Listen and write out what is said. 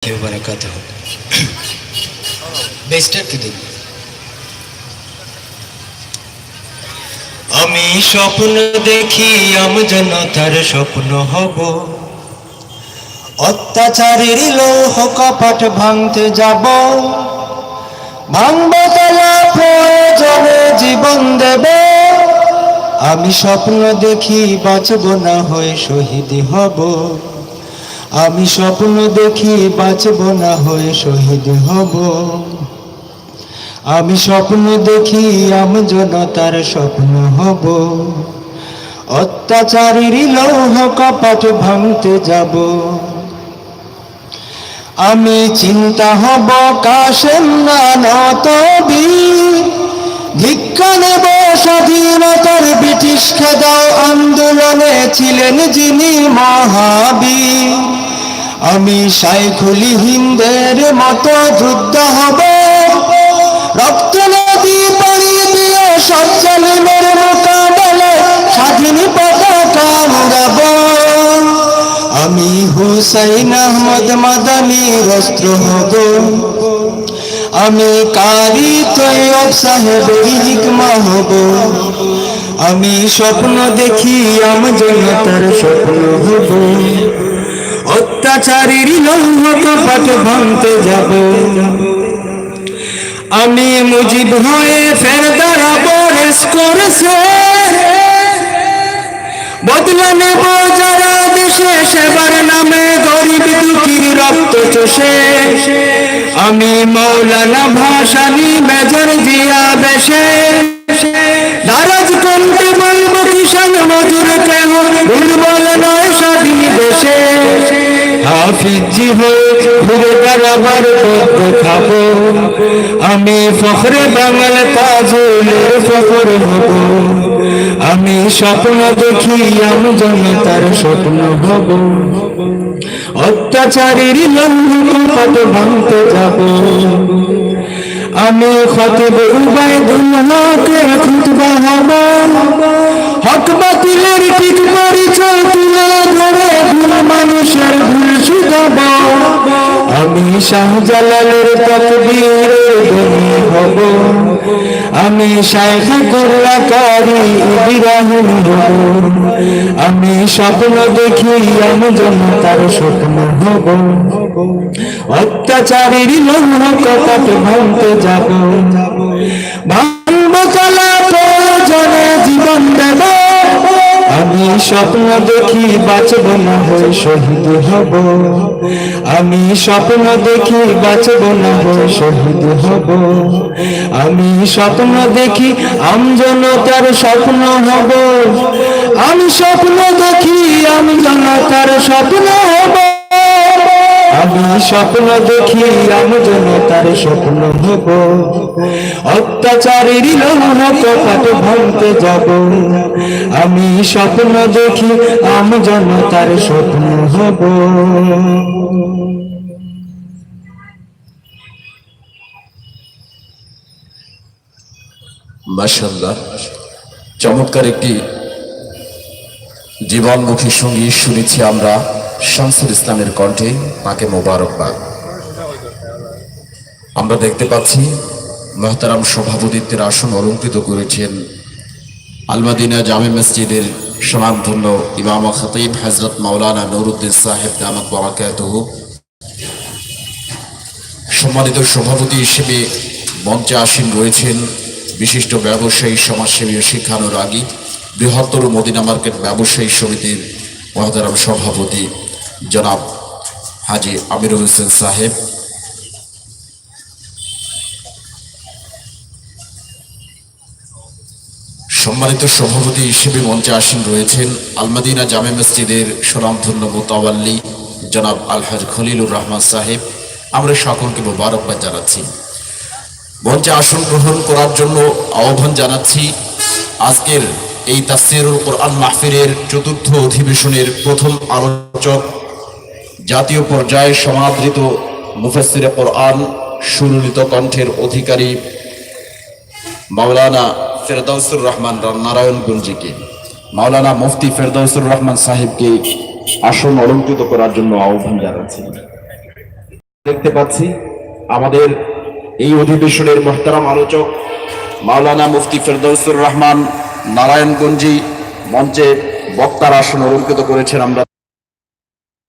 warahmatullahi wabarakatuh. বেস্টার কি দিন আমি স্বপ্ন দেখি আমি জনতার স্বপ্ন হব অত্যাচারের লৌহ কপাট ভাঙতে যাব ভাঙব তলা প্রয়োজনে জীবন দেব আমি স্বপ্ন দেখি বাঁচব না হয়ে শহীদ হব আমি স্বপ্ন দেখি বাঁচব না হয়ে শহীদ হব আমি স্বপ্ন দেখি আমি জনতার স্বপ্ন হব অত্যাচারীর লৌহ কপাট ভাঙতে যাব আমি চিন্তা হব কাশেম নতবি ভিক্ষা নেব স্বাধীনতার ব্রিটিশ খেদাও আন্দোলনে ছিলেন যিনি মহাবীর আমি শাইখুল হিন্দের মতো যুদ্ধ হব রক্ত নদী পাড়ি দিয়ে সব জালিমের মোকাবেলায় স্বাধীন পতাকা উড়াব আমি হুসাইন আহমদ মাদানির অস্ত্র হব আমি কারি তৈয়ব সাহেবের হিকমা হব আমি স্বপ্ন দেখি আমি জনতার স্বপ্ন হব অত্যাচারীর লৌহ কপাট ভাঙতে যাব আমি মুজিব হয়ে ফের দাঁড়াবো রেস করেছে বদলা নেব যারা দেশে সেবার নামে গরিব দুঃখীর রক্ত চষে আমি মৌলানা ভাসানী মেজর জিয়া বেশে নারাজ কণ্ঠে বলবো কিষান মজুর কেহ দুর্বল নয় স্বাধীন দেশে হাফিজি হয়ে ঘুরে দাঁড়াবার পথ খাবো আমি ফখরে বাঙাল তাজুলের ফখর হব আমি স্বপ্ন দেখি আমি জনতার স্বপ্ন হব অত্যাচারীর লৌহ কপাট ভাঙতে যাব আমি খতিব উবাইদুল্লাহকে খুতবা হব হক বাতিলের ঠিক পরিচয় তুলে ধরে ভুল মানুষের ভুল শুধাব আমি শাহজালালের তাকবীরের ধ্বনি হব আমি শাইখ গোল্লা কারি ইব্রাহিম হব আমি স্বপ্ন দেখি আমি জনতার স্বপ্ন হব অত্যাচারীর লৌহ কপাট ভাঙতে যাব ভাঙব তলা প্রয়োজনে জীবন দেব আমি স্বপ্ন দেখি বাঁচব না হয়ে শহীদ হব আমি স্বপ্ন দেখি বাঁচব না হয়ে শহীদ হব আমি স্বপ্ন দেখি আমজনতার স্বপ্ন হব আমি স্বপ্ন দেখি আমজনতার স্বপ্ন হব আমি স্বপ্ন দেখি আমি জনতার স্বপ্ন হব অত্যাচারীর লৌহ কপাট ভাঙতে যাব আমি স্বপ্ন দেখি আমি জনতার স্বপ্ন হব মাশাআল্লাহ চমৎকার একটি জীবনমুখী সঙ্গীত শুনেছি আমরা শামসুল ইসলামের কণ্ঠে তাকে মোবারকবাদ আমরা দেখতে পাচ্ছি মুহতারাম সভাপতিত্বের আসন অলঙ্কৃত করেছেন আল মাদিনা জামে মসজিদের সুনামধন্য ইমাম ও খতিব হযরত মাওলানা নুরউদ্দিন সাহেব দামাত বারাকাতুহু সম্মানিত সভাপতি হিসেবে মঞ্চে আসীন রয়েছেন বিশিষ্ট ব্যবসায়ী সমাজসেবী ও শিক্ষানুরাগী বৃহত্তর মদিনা মার্কেট ব্যবসায়ী সমিতির মুহতারাম সভাপতি জনাব হাজী আমিরুল হোসেন সাহেব সম্মানিত সভাপতি হিসেবে মঞ্চে আসীন রয়েছেন আল মাদিনা জামে মসজিদের সুনামধন্য মুতাওয়াল্লি জনাব আলহাজ খলিলুর রহমান সাহেব আমরা সকলকে মোবারকবাদ জানাচ্ছি মঞ্চে আসন গ্রহণ করার জন্য আহ্বান জানাচ্ছি আজকের এই তাফসীরুল কোরআন মাহফিলের চতুর্থ অধিবেশনের প্রথম আলোচক জাতীয় পর্যায়ে সমাদৃত মুফাসসিরে কোরআন সুললিত কণ্ঠের অধিকারী মাওলানা ফেরদাউসুর রহমান নারায়ণগঞ্জীকে মাওলানা মুফতি ফেরদাউসুর রহমান সাহেবকে আসন অলঙ্কৃত করার জন্য আহ্বান জানাচ্ছি। দেখতে পাচ্ছি আমাদের এই অধিবেশনের মোহতারাম আলোচক মাওলানা মুফতি ফেরদৌসুর রহমান নারায়ণগঞ্জি মঞ্চে বক্তার আসন অলঙ্কৃত করেছেন। আমরা